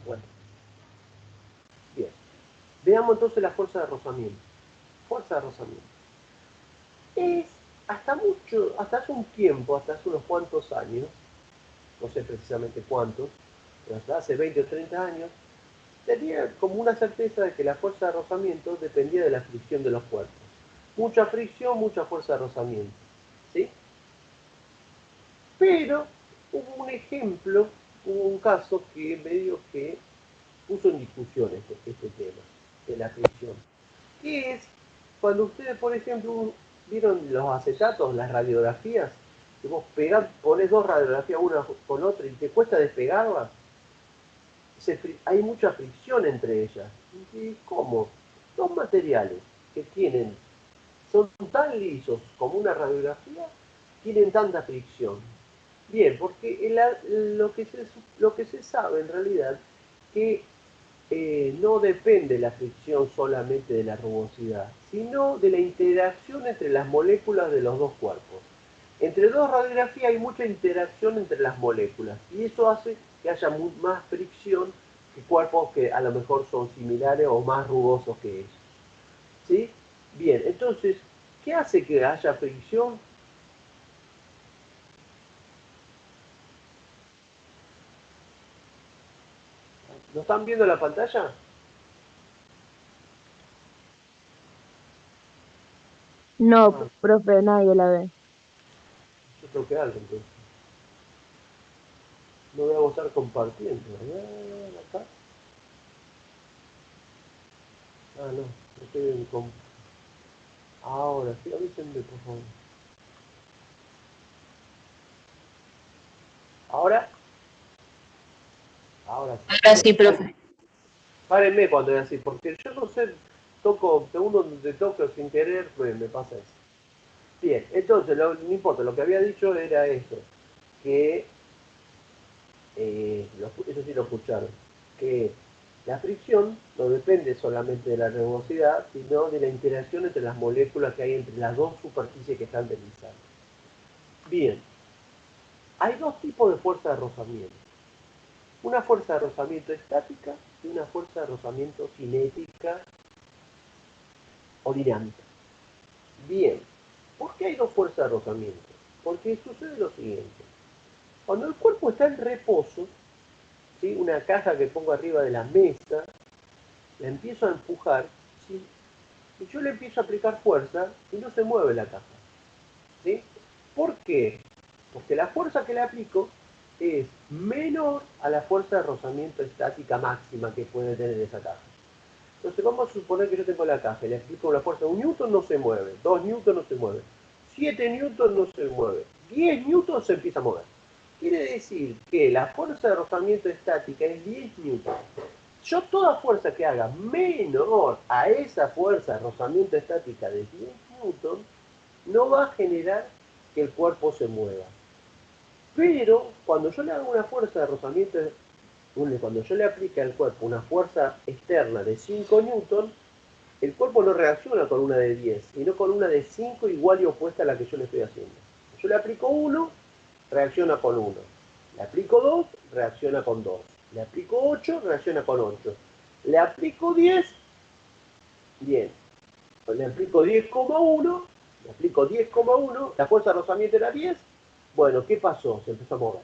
Bueno, bien. Veamos entonces la fuerza de rozamiento. Fuerza de rozamiento. Es hasta hace un tiempo, hasta hace unos cuantos años, no sé precisamente cuántos, pero hasta hace 20 o 30 años, tenía como una certeza de que la fuerza de rozamiento dependía de la fricción de los cuerpos. Mucha fricción, mucha fuerza de rozamiento. ¿Sí? Pero hubo un ejemplo, hubo un caso que medio que puso en discusión este tema de la fricción. Que es cuando ustedes, por ejemplo, vieron los acetatos, las radiografías, que vos ponés dos radiografías una con otra y te cuesta despegarlas, hay mucha fricción entre ellas. ¿Y cómo? Dos materiales que son tan lisos como una radiografía, tienen tanta fricción. Bien, porque lo que se sabe en realidad que no depende la fricción solamente de la rugosidad, sino de la interacción entre las moléculas de los dos cuerpos. Entre dos radiografías hay mucha interacción entre las moléculas y eso hace que haya más fricción que cuerpos que a lo mejor son similares o más rugosos que ellos. ¿Sí? Bien, entonces, ¿qué hace que haya fricción? ¿No están viendo la pantalla? No, Ah, profe, nadie la ve. yo toqué algo entonces. No voy a estar compartiendo. Acá. Ah, no. Estoy ahora, sí, avísenme, por favor. Ahora, ahora sí. Ahora Bien. sí, profe. Párenme cuando es así, porque yo no sé, según donde toco sin querer, pues me pasa eso. Bien, entonces, no importa, lo que había dicho era esto, que, eso sí lo escucharon, que la fricción no depende solamente de la rugosidad, sino de la interacción entre las moléculas que hay entre las dos superficies que están deslizando. Bien, hay dos tipos de fuerza de rozamiento. Una fuerza de rozamiento estática y una fuerza de rozamiento cinética o dinámica. Bien, ¿por qué hay dos fuerzas de rozamiento? Porque sucede lo siguiente. Cuando el cuerpo está en reposo, ¿sí? Una caja que pongo arriba de la mesa, la empiezo a empujar, ¿sí? Y yo le empiezo a aplicar fuerza y no se mueve la caja. ¿Sí? ¿Por qué? Porque la fuerza que le aplico es menor a la fuerza de rozamiento estática máxima que puede tener esa caja. Entonces vamos a suponer que yo tengo la caja y le aplico una fuerza de 1 newton, no se mueve, 2 newton no se mueve, 7 newton no se mueve, 10 newton se empieza a mover. Quiere decir que la fuerza de rozamiento estática es 10 newton. Yo toda fuerza que haga menor a esa fuerza de rozamiento estática de 10 newton no va a generar que el cuerpo se mueva. Pero cuando yo le hago una fuerza de rozamiento, cuando yo le aplique al cuerpo una fuerza externa de 5 newton, el cuerpo no reacciona con una de 10, sino con una de 5 igual y opuesta a la que yo le estoy haciendo. Yo le aplico 1, reacciona con 1. Le aplico 2, reacciona con 2. Le aplico 8, reacciona con 8. Le aplico 10, bien. Le aplico 10,1, le aplico 10,1, la fuerza de rozamiento era 10. Bueno, ¿qué pasó? Se empezó a mover.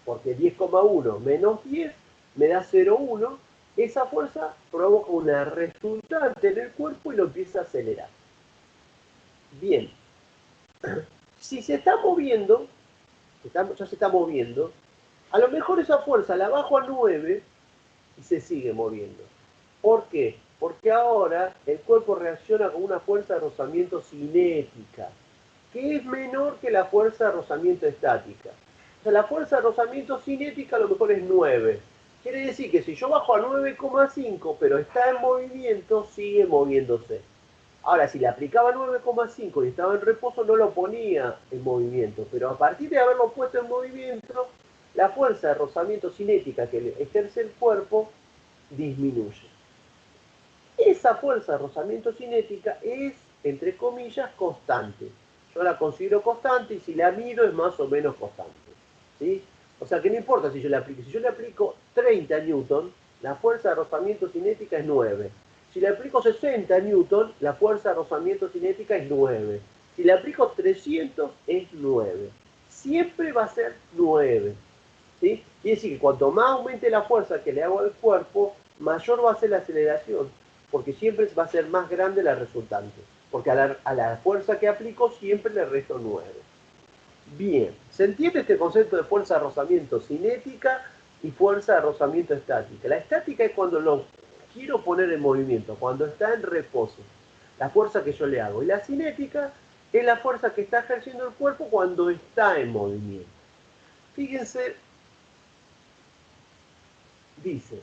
Porque 10,1 menos 10 me da 0,1. Esa fuerza provoca una resultante en el cuerpo y lo empieza a acelerar. Bien, si se está moviendo, ya se está moviendo, a lo mejor esa fuerza la bajo a 9 y se sigue moviendo. ¿Por qué? Porque ahora el cuerpo reacciona con una fuerza de rozamiento cinética, que es menor que la fuerza de rozamiento estática. O sea, la fuerza de rozamiento cinética a lo mejor es 9. Quiere decir que si yo bajo a 9,5, pero está en movimiento, sigue moviéndose. Ahora, si le aplicaba 9,5 y estaba en reposo, no lo ponía en movimiento. Pero a partir de haberlo puesto en movimiento, la fuerza de rozamiento cinética que ejerce el cuerpo disminuye. Esa fuerza de rozamiento cinética es, entre comillas, constante. Yo la considero constante y si la mido es más o menos constante. ¿Sí? O sea que no importa si yo le aplico. Si yo le aplico 30 newton, la fuerza de rozamiento cinética es 9. Si le aplico 60 newton, la fuerza de rozamiento cinética es 9. Si le aplico 300, es 9. Siempre va a ser 9. ¿Sí? Quiere decir que cuanto más aumente la fuerza que le hago al cuerpo, mayor va a ser la aceleración, porque siempre va a ser más grande la resultante. Porque a la fuerza que aplico siempre le resto 9. Bien, ¿se entiende este concepto de fuerza de rozamiento cinética y fuerza de rozamiento estática? La estática es cuando lo quiero poner en movimiento, cuando está en reposo, la fuerza que yo le hago. Y la cinética es la fuerza que está ejerciendo el cuerpo cuando está en movimiento. Fíjense, dice,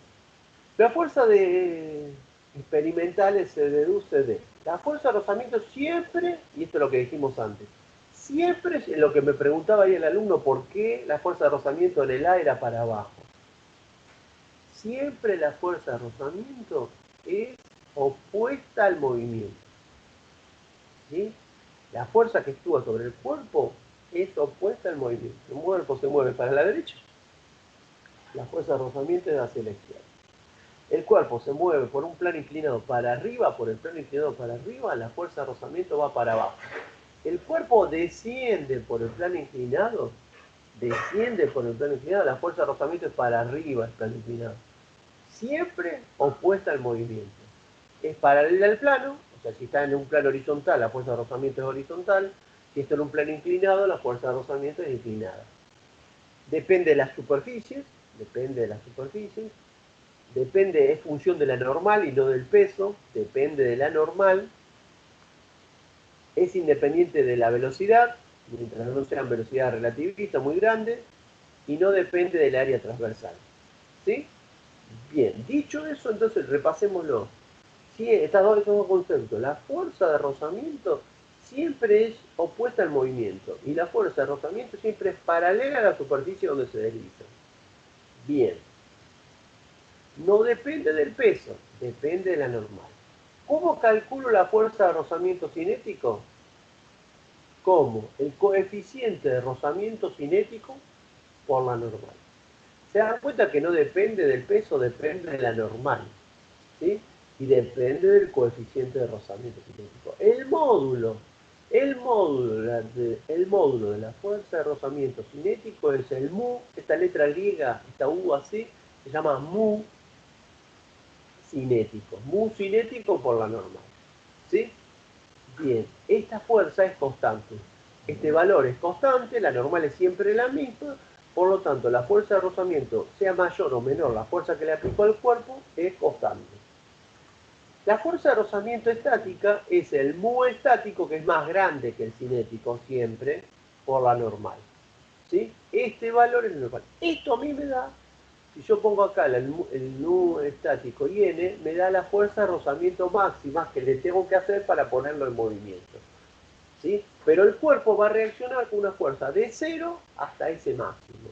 la fuerza de experimentales se deduce de la fuerza de rozamiento siempre, y esto es lo que dijimos antes, siempre es lo que me preguntaba ahí el alumno, ¿por qué la fuerza de rozamiento en el A era para abajo? Siempre la fuerza de rozamiento es opuesta al movimiento. ¿Sí? La fuerza que actúa sobre el cuerpo es opuesta al movimiento. El cuerpo se mueve para la derecha, la fuerza de rozamiento es hacia la izquierda. El cuerpo se mueve por un plano inclinado para arriba, por el plano inclinado para arriba, la fuerza de rozamiento va para abajo. El cuerpo desciende por el plano inclinado, la fuerza de rozamiento es para arriba, el plano inclinado. Siempre opuesta al movimiento. Es paralela al plano, o sea, si está en un plano horizontal, la fuerza de rozamiento es horizontal. Si está en un plano inclinado, la fuerza de rozamiento es inclinada. Depende de las superficies, es función de la normal y no del peso, depende de la normal, es independiente de la velocidad, mientras no sean velocidades relativistas muy grandes, y no depende del área transversal. ¿Sí? Bien, dicho eso, entonces repasémoslo. Sí, estos dos conceptos. La fuerza de rozamiento siempre es opuesta al movimiento, y la fuerza de rozamiento siempre es paralela a la superficie donde se desliza. Bien. No depende del peso, depende de la normal. ¿Cómo calculo la fuerza de rozamiento cinético? Como el coeficiente de rozamiento cinético por la normal. ¿Se dan cuenta que no depende del peso, depende de la normal? ¿Sí? Y depende del coeficiente de rozamiento cinético. El módulo de la fuerza de rozamiento cinético es el mu, esta letra griega, esta u así, se llama mu cinético por la normal. ¿Sí? Bien, esta fuerza es constante. Este valor es constante, la normal es siempre la misma, por lo tanto la fuerza de rozamiento, sea mayor o menor la fuerza que le aplicó al cuerpo, es constante. La fuerza de rozamiento estática es el mu estático, que es más grande que el cinético siempre, por la normal. ¿Sí? Este valor es normal. Esto a mí me da, si yo pongo acá el nu estático y n, me da la fuerza de rozamiento máxima que le tengo que hacer para ponerlo en movimiento. ¿Sí? Pero el cuerpo va a reaccionar con una fuerza de 0 hasta ese máximo.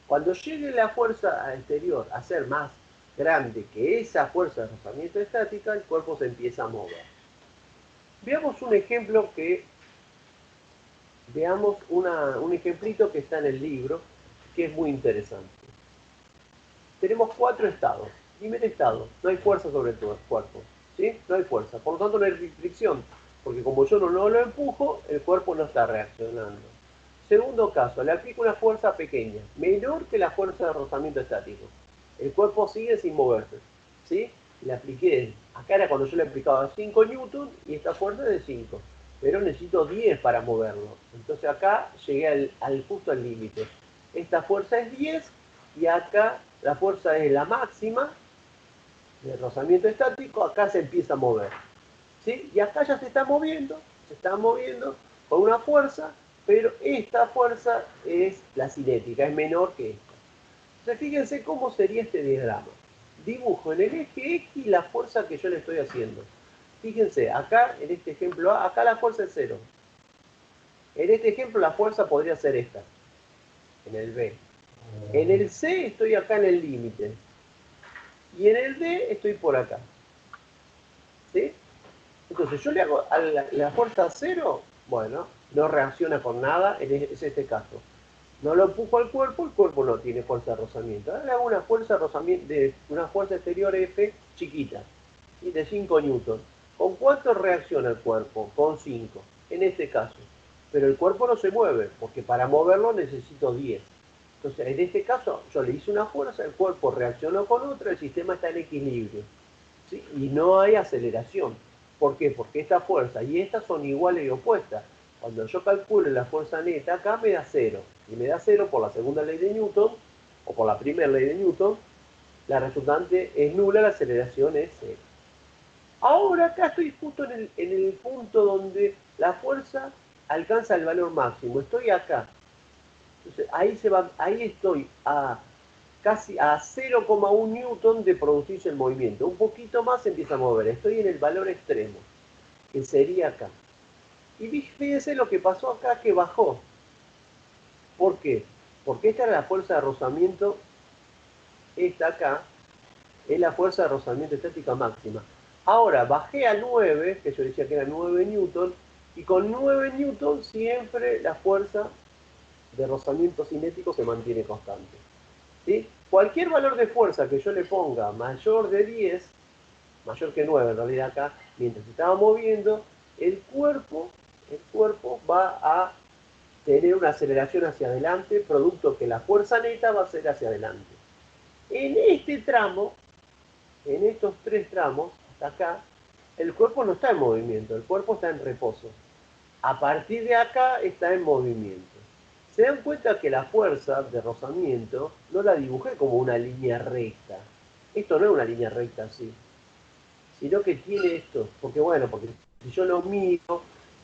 Cuando llegue la fuerza exterior a ser más grande que esa fuerza de rozamiento estática, el cuerpo se empieza a mover. Veamos un ejemplo veamos un ejemplito que está en el libro, que es muy interesante. Tenemos 4 estados. Primer estado, no hay fuerza sobre el cuerpo. ¿Sí? No hay fuerza. Por lo tanto, no hay fricción. Porque como yo no lo empujo, el cuerpo no está reaccionando. Segundo caso, le aplico una fuerza pequeña, menor que la fuerza de rozamiento estático. El cuerpo sigue sin moverse. ¿Sí? Le apliqué, acá era cuando yo le aplicaba 5 newton y esta fuerza es de 5. Pero necesito 10 para moverlo. Entonces acá llegué justo al límite. Esta fuerza es 10 y acá la fuerza es la máxima del rozamiento estático, acá se empieza a mover. ¿Sí? Y acá ya se está moviendo con una fuerza, pero esta fuerza es la cinética, es menor que esta. Entonces fíjense cómo sería este diagrama. Dibujo en el eje X la fuerza que yo le estoy haciendo. Fíjense, acá en este ejemplo A, acá la fuerza es 0. En este ejemplo la fuerza podría ser esta, en el B. En el C estoy acá en el límite. Y en el D estoy por acá. ¿Sí? Entonces yo le hago a la fuerza 0, bueno, no reacciona con nada, es este caso. No lo empujo al cuerpo, el cuerpo no tiene fuerza de rozamiento. Ahora le hago una fuerza de rozamiento, una fuerza exterior F chiquita, y de 5 newtons. ¿Con cuánto reacciona el cuerpo? Con 5, en este caso. Pero el cuerpo no se mueve, porque para moverlo necesito 10. Entonces, en este caso, yo le hice una fuerza, el cuerpo reaccionó con otra, el sistema está en equilibrio. ¿Sí? Y no hay aceleración. ¿Por qué? Porque esta fuerza y esta son iguales y opuestas. Cuando yo calculo la fuerza neta, acá me da 0. Y me da 0 por la segunda ley de Newton, o por la primera ley de Newton, la resultante es nula, la aceleración es 0. Ahora acá estoy justo en el punto donde la fuerza alcanza el valor máximo. Estoy acá. Entonces ahí estoy a casi a 0,1 newton de producirse el movimiento. Un poquito más se empieza a mover. Estoy en el valor extremo, que sería acá. Y fíjense lo que pasó acá, que bajó. ¿Por qué? Porque esta era la fuerza de rozamiento, esta acá es la fuerza de rozamiento estática máxima. Ahora bajé a 9, que yo decía que era 9 newton, y con 9 newton siempre la fuerza de rozamiento cinético se mantiene constante. ¿Sí? Cualquier valor de fuerza que yo le ponga mayor de 10, mayor que 9 en realidad acá, mientras se estaba moviendo, el cuerpo va a tener una aceleración hacia adelante, producto que la fuerza neta va a ser hacia adelante. En este tramo, en estos 3 tramos, hasta acá, el cuerpo no está en movimiento, el cuerpo está en reposo. A partir de acá está en movimiento. Se dan cuenta que la fuerza de rozamiento no la dibujé como una línea recta. Esto no es una línea recta así, sino que tiene esto. Porque bueno, porque si yo lo miro,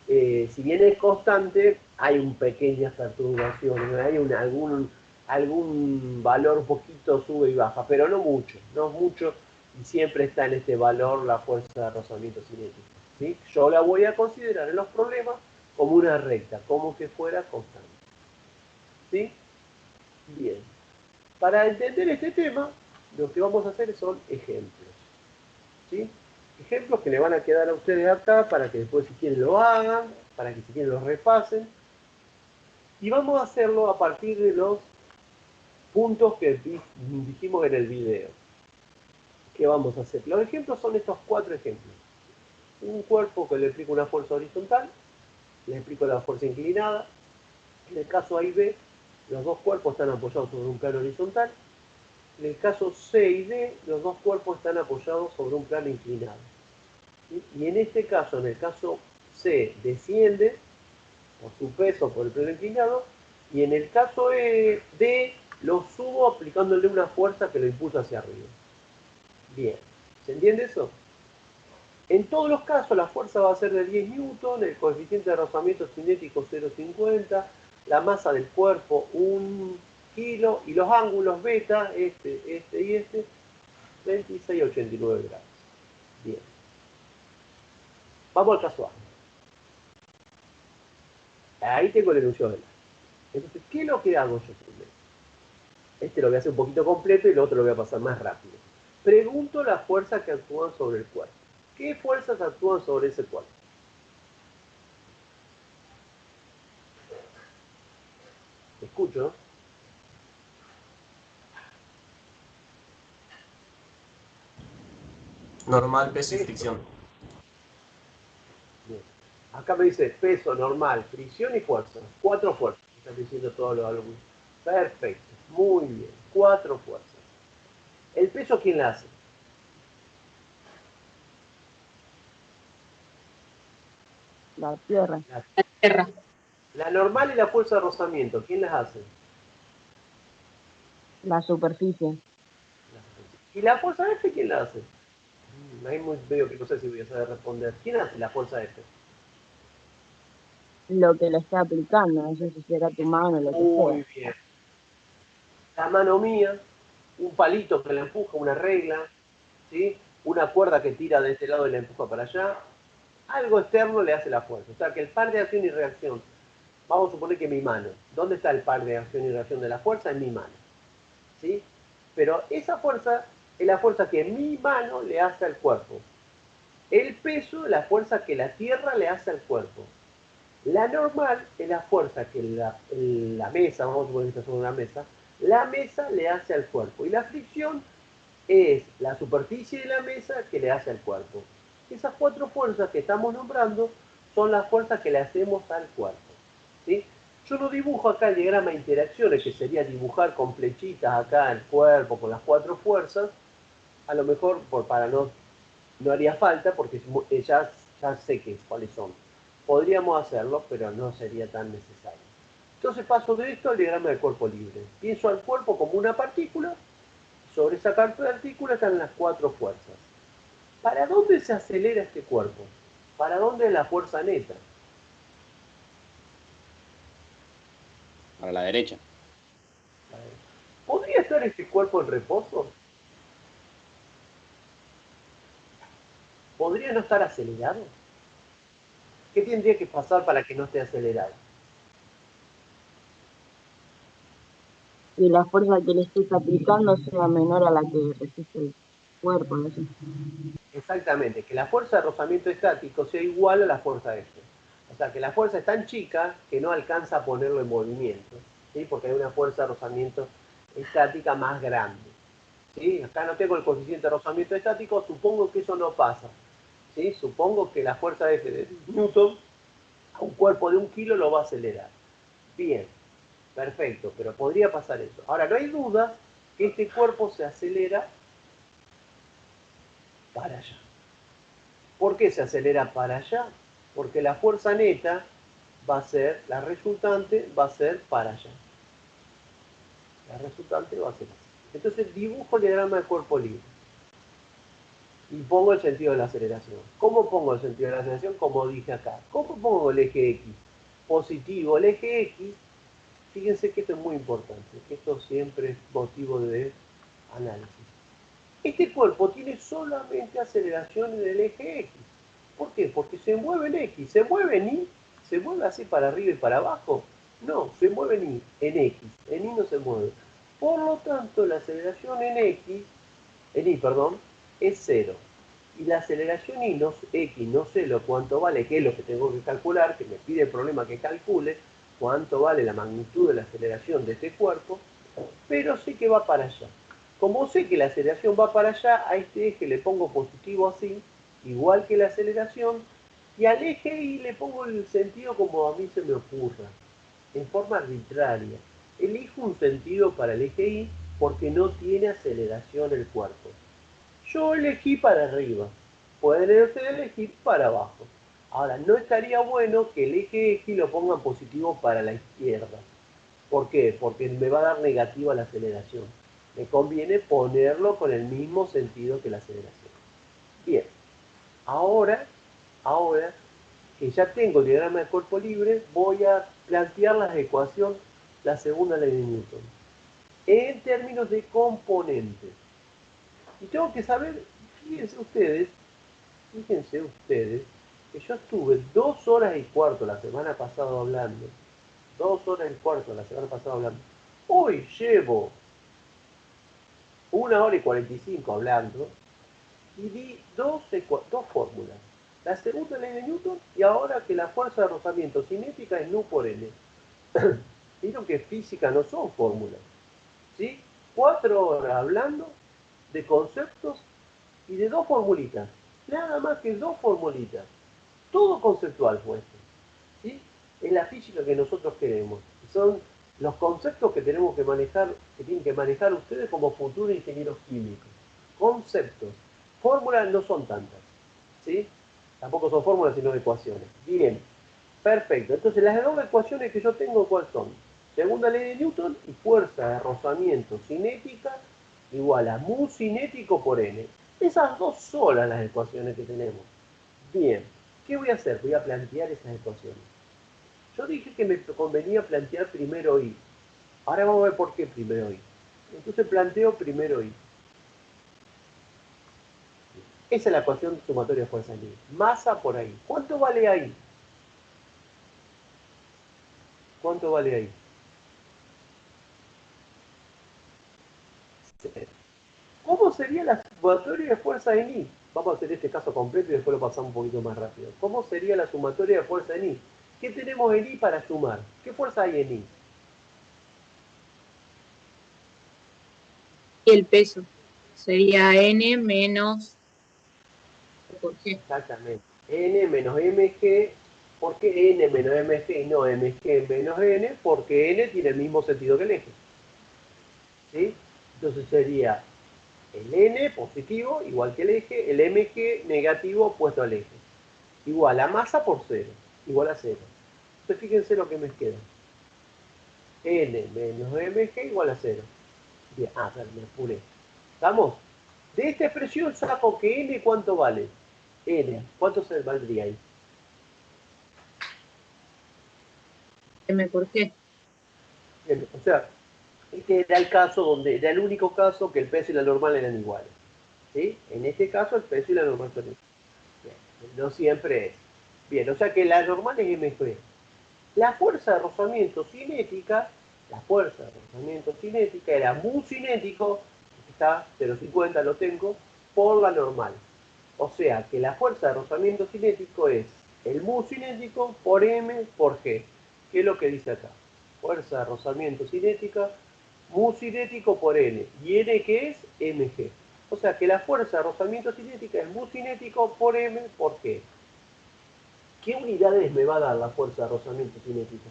si bien es constante, hay un pequeñas perturbaciones, hay algún valor un poquito sube y baja, pero no mucho, no mucho, y siempre está en este valor la fuerza de rozamiento cinético. ¿Sí? Yo la voy a considerar en los problemas como una recta, como que fuera constante. ¿Sí? Bien. Para entender este tema, lo que vamos a hacer son ejemplos. ¿Sí? Ejemplos que le van a quedar a ustedes acá para que después si quieren lo hagan, para que si quieren los repasen. Y vamos a hacerlo a partir de los puntos que dijimos en el video. ¿Qué vamos a hacer? Los ejemplos son estos 4 ejemplos. Un cuerpo que le explico una fuerza horizontal, le explico la fuerza inclinada. En el caso A y B, los dos cuerpos están apoyados sobre un plano horizontal. En el caso C y D, los dos cuerpos están apoyados sobre un plano inclinado. Y en este caso, en el caso C, desciende por su peso por el plano inclinado, y en el caso D, lo subo aplicándole una fuerza que lo impulsa hacia arriba. Bien, ¿se entiende eso? En todos los casos la fuerza va a ser de 10 newton, el coeficiente de rozamiento cinético 0,50, la masa del cuerpo 1 kilo, y los ángulos beta, este y este, 26,89 grados. Bien. Vamos al caso A. Ahí tengo el enunciado del A. Entonces, ¿qué es lo que hago yo primero? Este lo voy a hacer un poquito completo y el otro lo voy a pasar más rápido. Pregunto las fuerzas que actúan sobre el cuerpo. ¿Qué fuerzas actúan sobre ese cuerpo? Escucho. Normal, peso y fricción. Bien. Acá me dice peso normal, fricción y fuerza. 4 fuerzas. Están diciendo todos los alumnos. Perfecto. Muy bien. 4 fuerzas. ¿El peso quién la hace? La tierra, La, Tierra. la normal y la fuerza de rozamiento, ¿quién las hace? la superficie, ¿Y la fuerza F quién la hace? Ahí muy veo que no sé si voy a saber responder. ¿Quién hace la fuerza F? lo que le está aplicando, no sé si será tu mano, lo que sea. Muy bien. La mano mía, un palito que la empuja, una regla, ¿sí? Una cuerda que tira de este lado y la empuja para allá. Algo externo le hace la fuerza. O sea, que el par de acción y reacción, vamos a suponer que mi mano. ¿Dónde está el par de acción y reacción de la fuerza? En mi mano. ¿Sí? Pero esa fuerza es la fuerza que mi mano le hace al cuerpo. El peso, la fuerza que la tierra le hace al cuerpo. La normal es la fuerza que la mesa, vamos a suponer que está sobre una mesa, la mesa le hace al cuerpo. Y la fricción es la superficie de la mesa que le hace al cuerpo. Esas cuatro fuerzas que estamos nombrando son las fuerzas que le hacemos al cuerpo. ¿Sí? Yo no dibujo acá el diagrama de interacciones, que sería dibujar con flechitas acá el cuerpo con las cuatro fuerzas. A lo mejor para no haría falta porque ya sé cuáles son. Podríamos hacerlo, pero no sería tan necesario. Entonces paso de esto al diagrama del cuerpo libre. Pienso al cuerpo como una partícula. Sobre esa partícula están las cuatro fuerzas. ¿Para dónde se acelera este cuerpo? ¿Para dónde es la fuerza neta? Para la derecha. ¿Podría estar este cuerpo en reposo? ¿Podría no estar acelerado? ¿Qué tendría que pasar para que no esté acelerado? Y la fuerza que le estés aplicando sea menor a la que resiste el cuerpo, no sé. Exactamente, que la fuerza de rozamiento estático sea igual a la fuerza de esto. O sea, que la fuerza es tan chica que no alcanza a ponerlo en movimiento, ¿sí? Porque hay una fuerza de rozamiento estática más grande. ¿Sí? Acá no tengo el coeficiente de rozamiento estático, supongo que eso no pasa. ¿Sí? Supongo que la fuerza F de Newton a un cuerpo de 1 kilo lo va a acelerar. Bien, perfecto, pero podría pasar eso. Ahora, no hay duda que este cuerpo se acelera para allá. ¿Por qué se acelera para allá? Porque la fuerza neta va a ser, la resultante va a ser para allá. La resultante va a ser así. Entonces dibujo el diagrama de cuerpo libre. Y pongo el sentido de la aceleración. ¿Cómo pongo el sentido de la aceleración? Como dije acá. ¿Cómo pongo el eje X? Positivo. El eje X, fíjense que esto es muy importante, que esto siempre es motivo de análisis. Este cuerpo tiene solamente aceleración en el eje X. ¿Por qué? Porque se mueve en X. ¿Se mueve en Y? ¿Se mueve así para arriba y para abajo? No, se mueve en Y, en X. En Y no se mueve. Por lo tanto, la aceleración en Y, perdón, es cero. Y la aceleración X no sé lo cuánto vale, que es lo que tengo que calcular, que me pide el problema que calcule cuánto vale la magnitud de la aceleración de este cuerpo, pero sé que va para allá. Como sé que la aceleración va para allá, a este eje le pongo positivo así, igual que la aceleración, y al eje Y le pongo el sentido como a mí se me ocurra, en forma arbitraria. Elijo un sentido para el eje Y porque no tiene aceleración el cuerpo. Yo elegí para arriba, pueden ustedes elegir para abajo. Ahora, no estaría bueno que el eje X lo pongan positivo para la izquierda. ¿Por qué? Porque me va a dar negativa la aceleración. Me conviene ponerlo con el mismo sentido que la aceleración. Bien, ahora que ya tengo el diagrama de cuerpo libre, voy a plantear la ecuación, la segunda ley de Newton, en términos de componentes. Y tengo que saber, fíjense ustedes, que yo estuve 2 horas y cuarto la semana pasada hablando, 2 horas y cuarto la semana pasada hablando. Hoy llevo 1 hora y 45 hablando y di dos fórmulas. La segunda ley de Newton y ahora que la fuerza de rozamiento cinética es nu por n. Vieron que física no son fórmulas. ¿Sí? 4 horas hablando de conceptos y de dos formulitas. Nada más que dos formulitas. Todo conceptual fue esto. ¿Sí? Es la física que nosotros queremos. Son los conceptos que tenemos que manejar, que tienen que manejar ustedes como futuros ingenieros químicos. Conceptos. Fórmulas no son tantas. ¿Sí? Tampoco son fórmulas, sino ecuaciones. Bien. Perfecto. Entonces, las dos ecuaciones que yo tengo, ¿cuáles son? Segunda ley de Newton y fuerza de rozamiento cinética igual a mu cinético por n. Esas dos solas las ecuaciones que tenemos. Bien. ¿Qué voy a hacer? Voy a plantear esas ecuaciones. Yo dije que me convenía plantear primero Y. Ahora vamos a ver por qué primero Y. Entonces planteo primero Y. Esa es la ecuación sumatoria de fuerza en Y. Masa por ahí. ¿Cuánto vale ahí? ¿Cuánto vale ahí? ¿Cómo sería la sumatoria de fuerza en I? Vamos a hacer este caso completo y después lo pasamos un poquito más rápido. ¿Cómo sería la sumatoria de fuerza en I? ¿Qué tenemos en I para sumar? ¿Qué fuerza hay en I? Y el peso sería N menos por G. Exactamente. N menos mg. ¿Por qué N menos mg y no mg menos N? Porque N tiene el mismo sentido que el eje. ¿Sí? Entonces sería el N positivo igual que el eje, el mg negativo opuesto al eje. Igual a masa por 0, igual a 0. Entonces fíjense lo que me queda. N menos mg igual a 0. Bien, me apuré. ¿Estamos? De esta expresión saco que N ¿cuánto vale? N, ¿cuánto se valdría ahí? M por G. Bien, o sea, este era el caso donde, era el único caso que el peso y la normal eran iguales. ¿Sí? En este caso el peso y la normal son iguales. Bien, no siempre es. Bien, o sea que la normal es mg. La fuerza de rozamiento cinética, era mu cinético, está 0,50 lo tengo, por la normal. O sea que la fuerza de rozamiento cinético es el mu cinético por m por g. ¿Qué es lo que dice acá? Fuerza de rozamiento cinética, mu cinético por n. ¿Y n qué es? mg. O sea que la fuerza de rozamiento cinética es mu cinético por m por g. ¿Qué unidades me va a dar la fuerza de rozamiento cinética?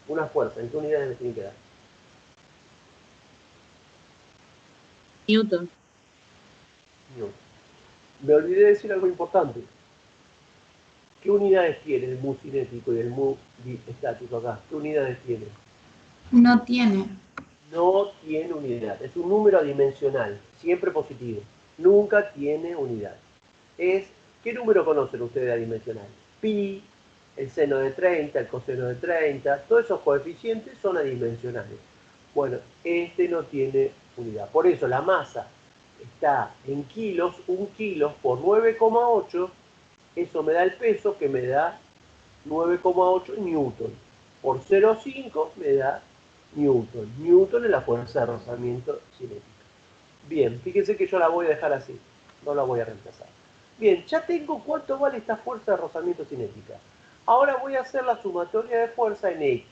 Una fuerza, ¿en qué unidades me tiene que dar? Newton. Newton. Me olvidé de decir algo importante. ¿Qué unidades tiene el mu cinético y el mu estático acá? ¿Qué unidades tiene? No tiene. No tiene unidad. Es un número adimensional, siempre positivo. Nunca tiene unidad. ¿Qué número conocen ustedes adimensional? Pi, el seno de 30, el coseno de 30, todos esos coeficientes son adimensionales. Bueno, este no tiene unidad. Por eso la masa está en kilos, 1 kilo por 9,8, eso me da el peso que me da 9,8 newton. Por 0,5 me da newton. Newton es la fuerza de rozamiento cinética. Bien, fíjense que yo la voy a dejar así, no la voy a reemplazar. Bien, ya tengo cuánto vale esta fuerza de rozamiento cinética. Ahora voy a hacer la sumatoria de fuerza en X.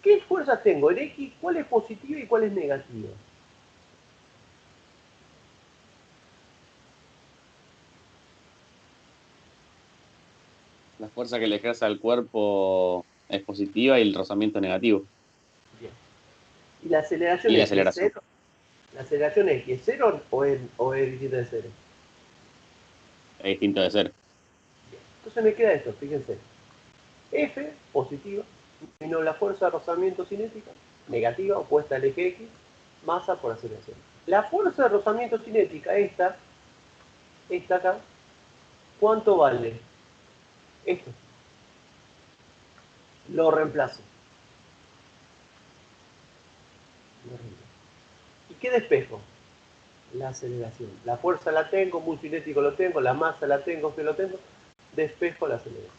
¿Qué fuerzas tengo en X? ¿Cuál es positiva y cuál es negativa? La fuerza que le ejerce al cuerpo es positiva y el rozamiento es negativo. Bien. ¿Y la aceleración Y la X es aceleración 0? ¿La aceleración X es 0 o es distinta de 0? es distinto de ser. Bien. Entonces me queda esto, fíjense. F, positiva, menos la fuerza de rozamiento cinética, negativa, opuesta al eje X, masa por aceleración. La fuerza de rozamiento cinética, esta acá, ¿cuánto vale? Esto. Lo reemplazo. ¿Y qué despejo? La aceleración. La fuerza la tengo, mu cinético lo tengo, la masa la tengo, que lo tengo. Despejo la aceleración.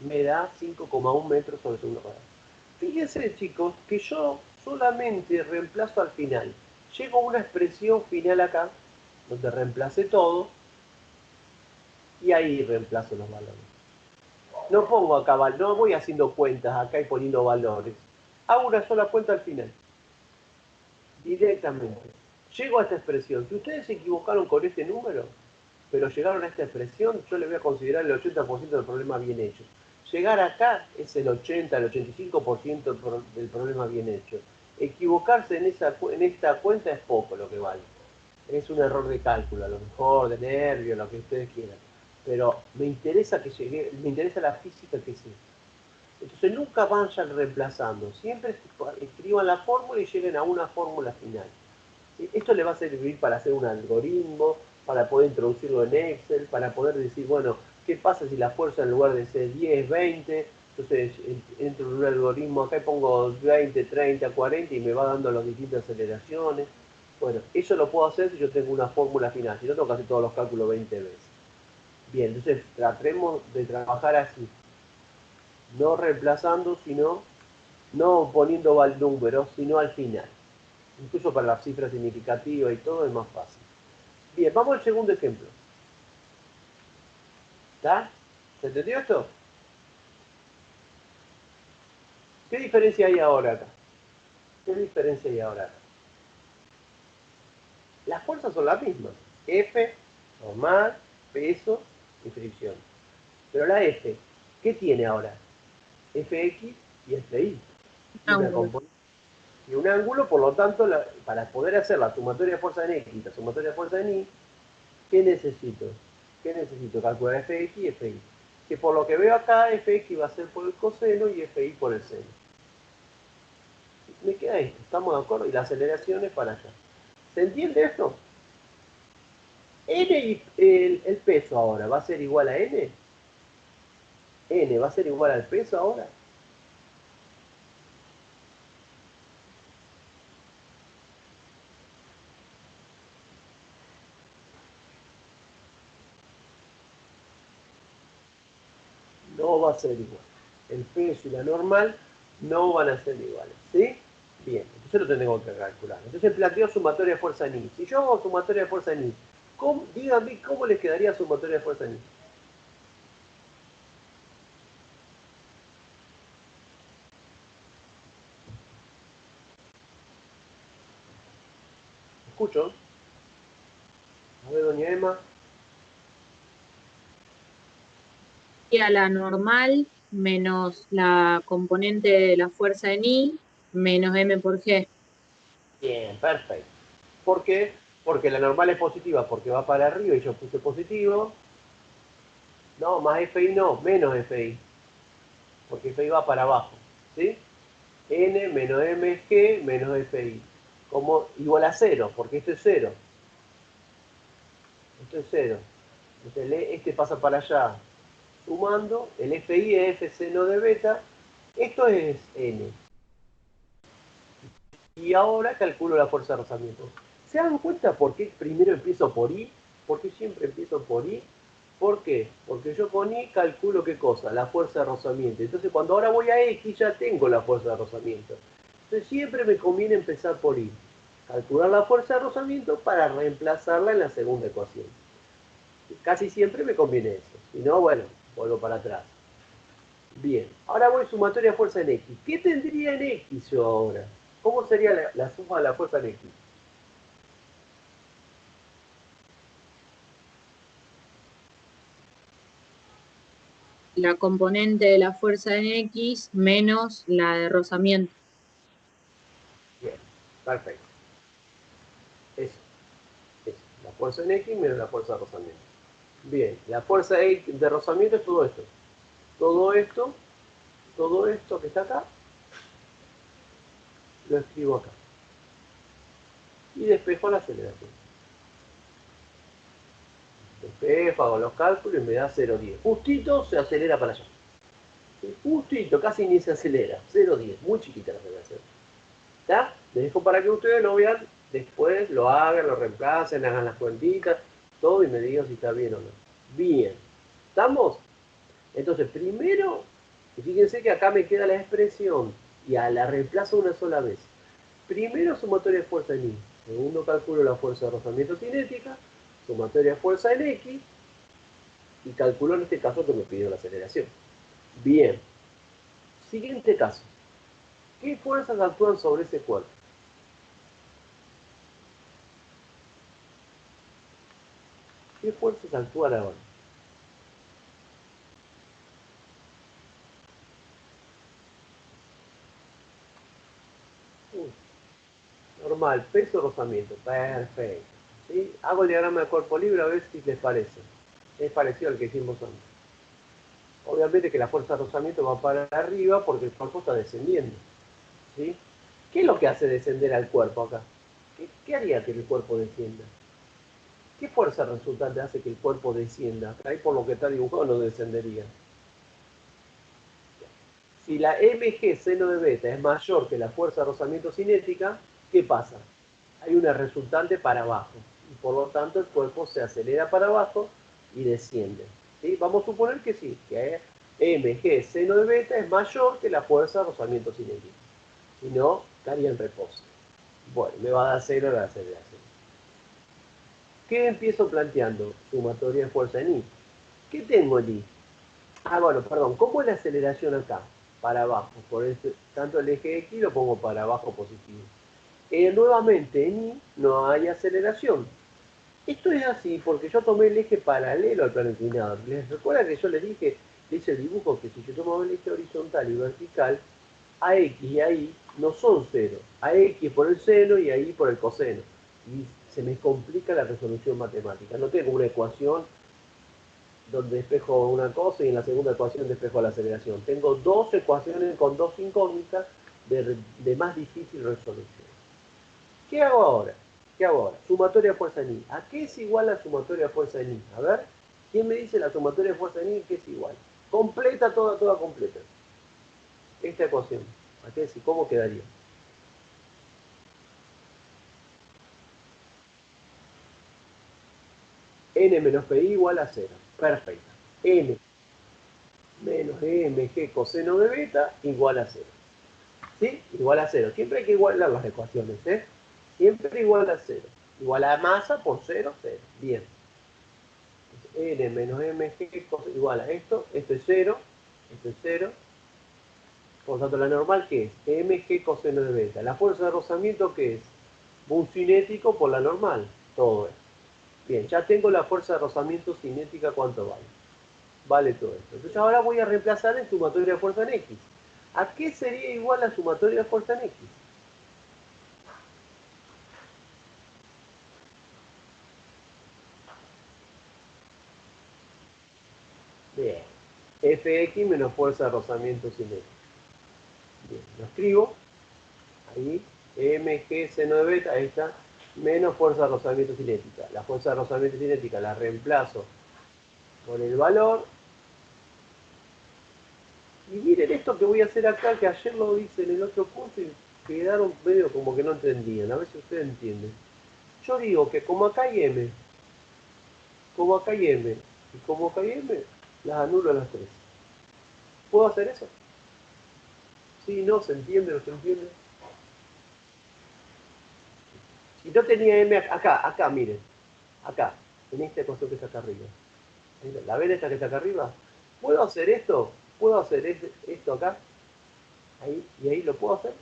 Me da 5,1 metros sobre segundo cuadrado. Fíjense, chicos, que yo solamente reemplazo al final. Llego a una expresión final acá, donde reemplacé todo, y ahí reemplazo los valores. No pongo acá, no voy haciendo cuentas acá y poniendo valores. Hago una sola cuenta al final. Directamente. Llego a esta expresión. Si ustedes se equivocaron con este número, pero llegaron a esta expresión, yo le voy a considerar el 80% del problema bien hecho. Llegar acá es el 80, el 85% del problema bien hecho. Equivocarse en esta cuenta es poco lo que vale. Es un error de cálculo, a lo mejor, de nervio, lo que ustedes quieran. Pero me interesa que llegue, me interesa la física que sea. Entonces nunca vayan reemplazando, siempre escriban la fórmula y lleguen a una fórmula final. ¿Sí? Esto le va a servir para hacer un algoritmo, para poder introducirlo en Excel, para poder decir, bueno, ¿qué pasa si la fuerza en lugar de ser 10, 20? Entonces entro en un algoritmo acá y pongo 20, 30, 40 y me va dando las distintas aceleraciones. Bueno, eso lo puedo hacer si yo tengo una fórmula final, si no tengo que hacer todos los cálculos 20 veces. Bien, entonces tratemos de trabajar así, no reemplazando, sino no poniendo números, sino al final. Incluso para las cifras significativas y todo es más fácil. Bien, vamos al segundo ejemplo. ¿Está? ¿Se entendió esto? ¿Qué diferencia hay ahora acá? ¿Qué diferencia hay ahora acá? Las fuerzas son las mismas. F, normal, peso y fricción. Pero la F, ¿qué tiene ahora? Fx y Fi. Y una Ángulo. componente y un ángulo, por lo tanto, para poder hacer la sumatoria de fuerza en X y la sumatoria de fuerza en Y, ¿qué necesito? ¿Qué necesito? Calcular Fx y Fi. Que por lo que veo acá, Fx va a ser por el coseno y Fi por el seno. Me queda esto, ¿estamos de acuerdo? Y la aceleración es para allá. ¿Se entiende esto? N y el peso ahora, ¿va a ser igual a N? N va a ser igual al peso ahora. No va a ser igual. El peso y la normal no van a ser iguales. ¿Sí? Bien, entonces lo tengo que calcular. Entonces planteo sumatoria de fuerza en I. Si yo hago sumatoria de fuerza en I, díganme cómo les quedaría sumatoria de fuerza en I. ¿Escucho? A ver, doña Emma. Y a la normal menos la componente de la fuerza en I menos M por G. Bien, perfecto. ¿Por qué? Porque la normal es positiva porque va para arriba y yo puse positivo. No, más FI no, menos FI. Porque FI va para abajo. ¿Sí? N menos MG menos FI. Como igual a 0, porque esto es 0. Esto es 0. Entonces este pasa para allá sumando. El FI es F seno de beta. Esto es N. Y ahora calculo la fuerza de rozamiento. ¿Se dan cuenta por qué primero empiezo por I? ¿Por qué siempre empiezo por I? ¿Por qué? Porque yo con I calculo qué cosa, la fuerza de rozamiento. Entonces cuando ahora voy a X ya tengo la fuerza de rozamiento. Entonces siempre me conviene empezar por I. Calcular la fuerza de rozamiento para reemplazarla en la segunda ecuación. Casi siempre me conviene eso. Si no, bueno, vuelvo para atrás. Bien, ahora voy sumatoria de fuerza en X. ¿Qué tendría en X yo ahora? ¿Cómo sería la suma de la fuerza en X? La componente de la fuerza en X menos la de rozamiento. Bien, perfecto. Eso, eso. La fuerza en X menos la fuerza de rozamiento. Bien, la fuerza de rozamiento es todo esto. Todo esto que está acá, lo escribo acá. Y despejo la aceleración. Despejo, hago los cálculos y me da 0,10. Justito se acelera para allá. Justito, casi ni se acelera. 0,10, muy chiquita la aceleración. ¿Está? Les dejo para que ustedes lo vean, después lo hagan, lo reemplacen, hagan las cuentitas, todo y me digan si está bien o no. Bien. ¿Estamos? Entonces, primero, fíjense que acá me queda la expresión y la reemplazo una sola vez. Primero, sumatoria de fuerza en I. Segundo, calculo la fuerza de rozamiento cinética, sumatoria de fuerza en X y calculo en este caso que me pidió la aceleración. Bien. Siguiente caso. ¿Qué fuerzas actúan sobre ese cuerpo? ¿Qué fuerzas actúan ahora? Normal, peso, rozamiento. Perfecto. ¿Sí? Hago el diagrama de cuerpo libre a ver si les parece. Es parecido al que hicimos antes. Obviamente que la fuerza de rozamiento va para arriba porque el cuerpo está descendiendo. ¿Sí? ¿Qué es lo que hace descender al cuerpo acá? ¿Qué haría que el cuerpo descienda? ¿Qué fuerza resultante hace que el cuerpo descienda? Ahí por lo que está dibujado no descendería. Si la mg seno de beta es mayor que la fuerza de rozamiento cinética, ¿qué pasa? Hay una resultante para abajo. Y por lo tanto el cuerpo se acelera para abajo y desciende. ¿Sí? Vamos a suponer que sí, que mg seno de beta es mayor que la fuerza de rozamiento cinética. Si no, estaría en reposo. Bueno, me va a dar 0 la aceleración. ¿Qué empiezo planteando? Sumatoria de fuerza en I. ¿Qué tengo allí? Ah, bueno, perdón, ¿cómo es la aceleración acá? Para abajo, por eso, tanto el eje X lo pongo para abajo positivo. Nuevamente en Y no hay aceleración. Esto es así porque yo tomé el eje paralelo al plano inclinado. ¿Les recuerda que yo les dije, hice el dibujo, que si yo tomaba el eje horizontal y vertical, AX y AI no son cero. AX por el seno y AI por el coseno. Y se me complica la resolución matemática. No tengo una ecuación donde despejo una cosa y en la segunda ecuación despejo la aceleración. Tengo dos ecuaciones con dos incógnitas de más difícil resolución. ¿Qué hago ahora? ¿Qué hago ahora? Sumatoria de fuerza en I. ¿A qué es igual la sumatoria de fuerza en I? A ver, ¿quién me dice la sumatoria de fuerza en I? ¿Qué es igual? Completa, toda completa. Esta ecuación. ¿A qué es? ¿Cómo quedaría? N menos PI igual a 0. Perfecto. N menos EMG coseno de beta igual a 0. ¿Sí? Igual a 0. Siempre hay que igualar las ecuaciones, ¿eh? Siempre igual a 0. Igual a masa por 0, 0. Bien. N menos mg igual a esto es 0, esto es 0. Por lo tanto, la normal, ¿qué es? Mg coseno de beta. La fuerza de rozamiento, ¿qué es? Un cinético por la normal. Todo esto. Bien, ya tengo la fuerza de rozamiento cinética, ¿cuánto vale? Vale todo esto. Entonces ahora voy a reemplazar en sumatoria de fuerza en X. ¿A qué sería igual la sumatoria de fuerza en X? Bien. Fx menos fuerza de rozamiento cinética. Bien, lo escribo. Ahí. Mg seno de beta, ahí está. Menos fuerza de rozamiento cinética. La fuerza de rozamiento cinética la reemplazo por el valor. Y miren esto que voy a hacer acá, que ayer lo hice en el otro curso y quedaron medio como que no entendían. A ver si ustedes entienden. Yo digo que como acá hay M, como acá hay M, y como acá hay M, las anulo a las tres. ¿Puedo hacer eso? Sí, no, ¿se entiende? ¿No se entiende? Si no tenía M acá, miren. Acá, en esta ecuación que está acá arriba. ¿La ven esta que está acá arriba? ¿Puedo hacer esto? ¿Puedo hacer esto acá? Ahí, y ahí lo puedo hacer.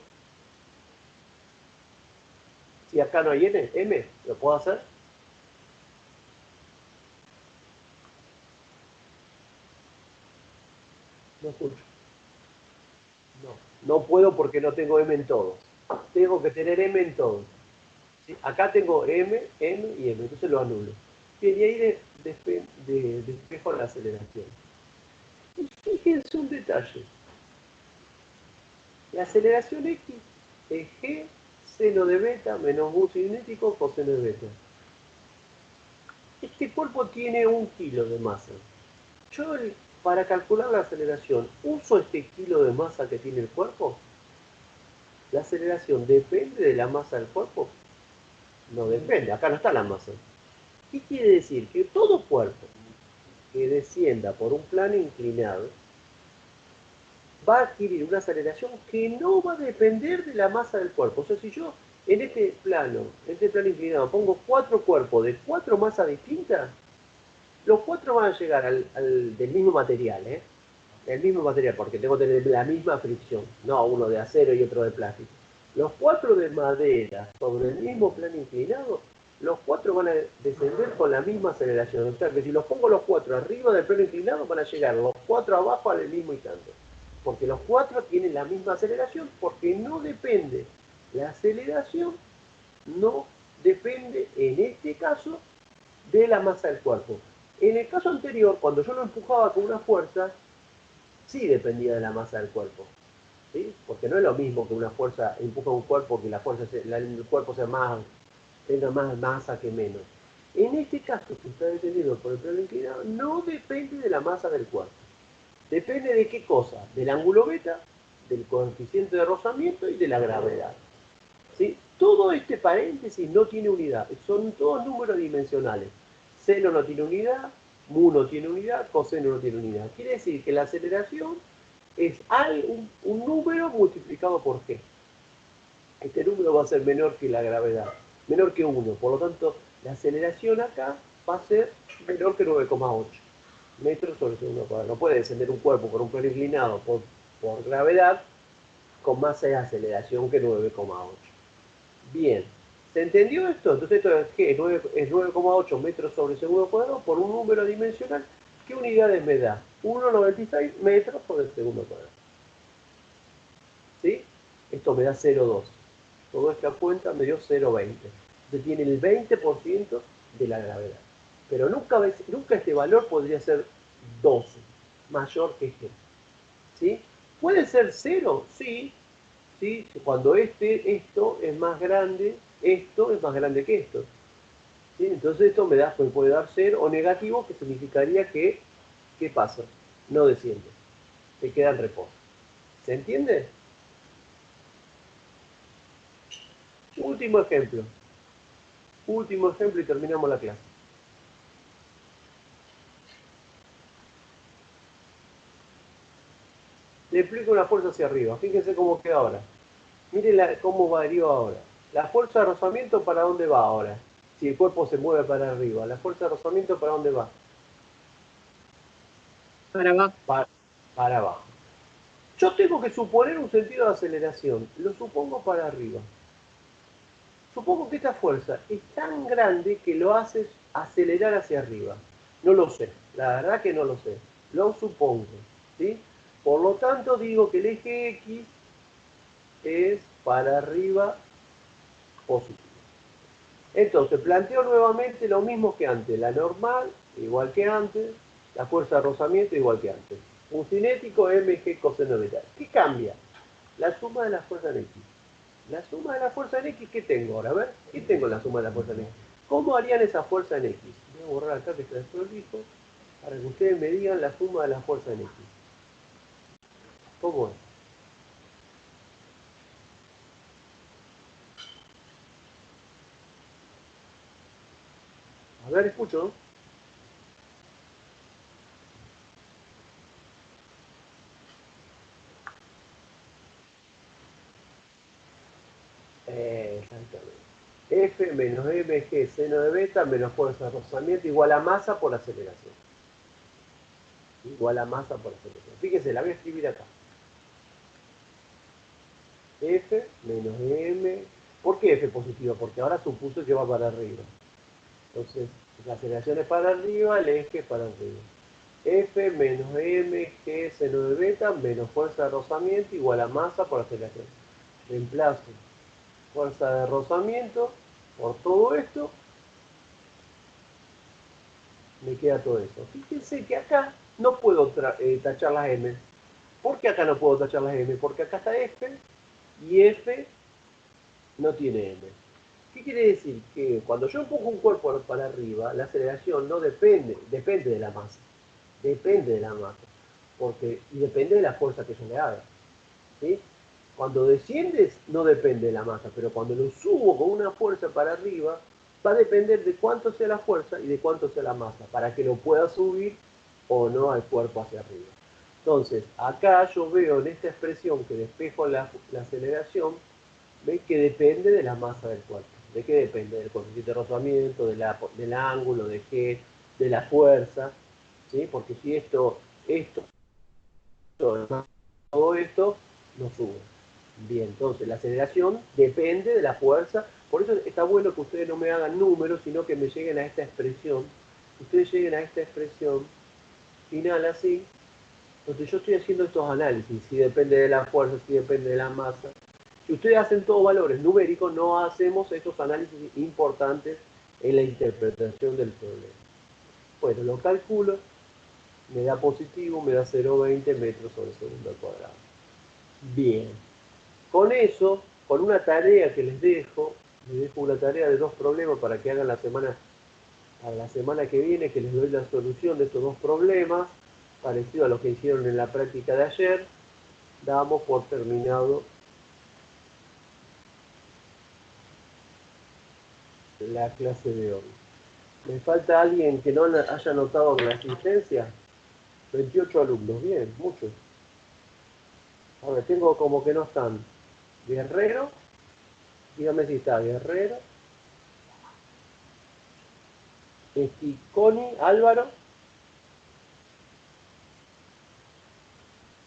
Si acá no hay M, ¿lo puedo hacer? No escucho. No, no puedo porque no tengo M en todos. Tengo que tener M en todos. ¿Sí? Acá tengo M, M y M, entonces lo anulo. Bien, y ahí despejo la aceleración. Y fíjense un detalle. La aceleración X es G seno de beta menos mu cinético coseno de beta. Este cuerpo tiene 1 kilo de masa. Yo, para calcular la aceleración, uso este kilo de masa que tiene el cuerpo. La aceleración depende de la masa del cuerpo. No depende, acá no está la masa. ¿Qué quiere decir? Que todo cuerpo que descienda por un plano inclinado va a adquirir una aceleración que no va a depender de la masa del cuerpo. O sea, si yo en este plano inclinado, pongo 4 cuerpos de 4 masas distintas, los 4 van a llegar del mismo material, ¿eh? El mismo material, porque tengo que tener la misma fricción, no uno de acero y otro de plástico. Los 4 de madera sobre el mismo plano inclinado, los 4 van a descender con la misma aceleración. O sea que si los pongo los 4 arriba del plano inclinado, van a llegar los 4 abajo al mismo instante. Porque los 4 tienen la misma aceleración, porque no depende. La aceleración no depende, en este caso, de la masa del cuerpo. En el caso anterior, cuando yo lo empujaba con una fuerza, sí dependía de la masa del cuerpo. ¿Sí? Porque no es lo mismo que una fuerza empuja un cuerpo, que el cuerpo tenga más masa que menos. En este caso, que está detenido por el plano inclinado, no depende de la masa del cuerpo. Depende de qué cosa, del ángulo beta, del coeficiente de rozamiento y de la gravedad. ¿Sí? Todo este paréntesis no tiene unidad, son todos números dimensionales. Seno no tiene unidad, mu no tiene unidad, coseno no tiene unidad. Quiere decir que la aceleración es un número multiplicado por g. Este número va a ser menor que la gravedad, menor que 1. Por lo tanto, la aceleración acá va a ser menor que 9,8. metros sobre segundo cuadrado. No puede descender un cuerpo por un plano inclinado por gravedad con más aceleración que 9,8. Bien, ¿se entendió esto? Entonces esto es que es 9,8 metros sobre segundo cuadrado por un número dimensional. ¿Qué unidades me da? 1,96 metros sobre segundo cuadrado. ¿Sí? Esto me da 0,2. Toda esta cuenta me dio 0,20. Entonces tiene el 20% de la gravedad. Pero nunca este valor podría ser 12, mayor que este. ¿Sí? ¿Puede ser 0? Sí. ¿Sí? Cuando esto es más grande, esto es más grande que esto. ¿Sí? Entonces esto me puede dar 0 o negativo, que significaría que, ¿qué pasa? No desciende. Se queda en reposo. ¿Se entiende? Último ejemplo. Último ejemplo y terminamos la clase. Le explico una fuerza hacia arriba. Fíjense cómo queda ahora. Miren cómo varió ahora. La fuerza de rozamiento, ¿para dónde va ahora? Si el cuerpo se mueve para arriba. ¿La fuerza de rozamiento para dónde va? Para abajo. Para abajo. Yo tengo que suponer un sentido de aceleración. Lo supongo para arriba. Supongo que esta fuerza es tan grande que lo hace acelerar hacia arriba. No lo sé. La verdad que no lo sé. Lo supongo. ¿Sí? Por lo tanto, digo que el eje X es para arriba positivo. Entonces, planteo nuevamente lo mismo que antes. La normal, igual que antes. La fuerza de rozamiento, igual que antes. Un cinético mg coseno beta. ¿Qué cambia? La suma de la fuerza en X. La suma de la fuerza en X, ¿qué tengo ahora? A ver, ¿qué tengo en la suma de la fuerza en X? ¿Cómo harían esa fuerza en X? Voy a borrar acá que está desprolijo para que ustedes me digan la suma de la fuerza en X. ¿Cómo es? A ver, escucho. Exactamente. F menos mg seno de beta menos fuerza de rozamiento igual a masa por aceleración. Igual a masa por aceleración. Fíjense, la voy a escribir acá. F menos m. ¿Por qué F positiva? Porque ahora supuse que va para arriba. Entonces, la aceleración es para arriba, el eje es para arriba. F menos m g seno de beta menos fuerza de rozamiento igual a masa por aceleración. Reemplazo fuerza de rozamiento por todo esto, me queda todo eso. Fíjense que acá no puedo tachar las m. ¿Por qué acá no puedo tachar las m? Porque acá está F y F no tiene m. ¿Qué quiere decir? Que cuando yo empujo un cuerpo para arriba, la aceleración no depende de la masa. Depende de la masa. Y depende de la fuerza que yo le haga. ¿Sí? Cuando desciendes no depende de la masa, pero cuando lo subo con una fuerza para arriba, va a depender de cuánto sea la fuerza y de cuánto sea la masa, para que lo pueda subir o no al cuerpo hacia arriba. Entonces, acá yo veo en esta expresión que despejo la aceleración, ¿ves? Que depende de la masa del cuerpo. ¿De qué depende? Del coeficiente de rozamiento, del ángulo, de qué, de la fuerza, ¿sí? Porque si todo esto no sube. Bien, entonces la aceleración depende de la fuerza. Por eso está bueno que ustedes no me hagan números, sino que me lleguen a esta expresión. Ustedes lleguen a esta expresión final así. Entonces yo estoy haciendo estos análisis, si depende de la fuerza, si depende de la masa. Si ustedes hacen todos valores numéricos, no hacemos estos análisis importantes en la interpretación del problema. Bueno, lo calculo, me da positivo, me da 0,20 metros sobre segundo al cuadrado. Bien, con eso, con una tarea que les dejo una tarea de 2 problemas para que hagan a la semana que viene, que les doy la solución de estos 2 problemas, parecido a lo que hicieron en la práctica de ayer. Damos por terminado la clase de hoy. ¿Me falta alguien que no haya anotado la asistencia? 28 alumnos, bien, muchos. A ver, tengo como que no están. Guerrero, dígame si está Guerrero. Esticoni, Álvaro.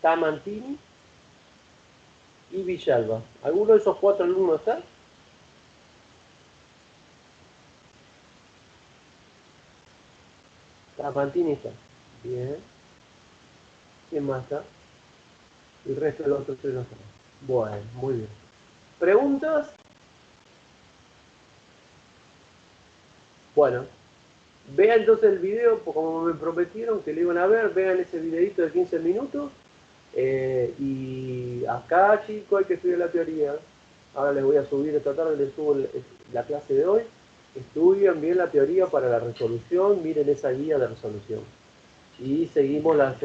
Tamantini y Villalba. ¿Alguno de esos 4 alumnos está? Tamantini está. Bien. ¿Quién más está? El resto de los otros 3 no están. Bueno, muy bien. ¿Preguntas? Bueno, vean entonces el video, como me prometieron que lo iban a ver, vean ese videito de 15 minutos. Y acá, chicos, hay que estudiar la teoría. Ahora les voy a subir, esta tarde les subo la clase de hoy. Estudian bien la teoría para la resolución, miren esa guía de resolución. Y seguimos la